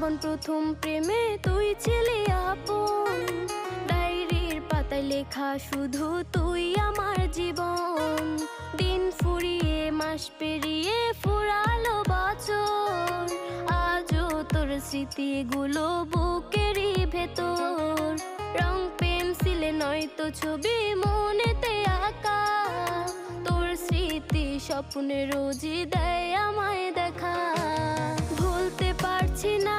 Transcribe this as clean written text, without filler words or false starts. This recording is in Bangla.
যখন প্রথম প্রেমে তুই ছিলি আপন, ডায়েরির পাতায় লেখা শুধু তুই আমার জীবন। দিন ফুরিয়ে মাস পেরিয়ে ফুরালো বছর, আজও তোর স্মৃতিগুলো বুকেরই ভেতর। রং পেন্সিলে নয়তো ছবি মনেতে আঁকা, তোর স্মৃতি স্বপ্নে রোজই দেয় আমায় দেখা। ভুলতে পারছি না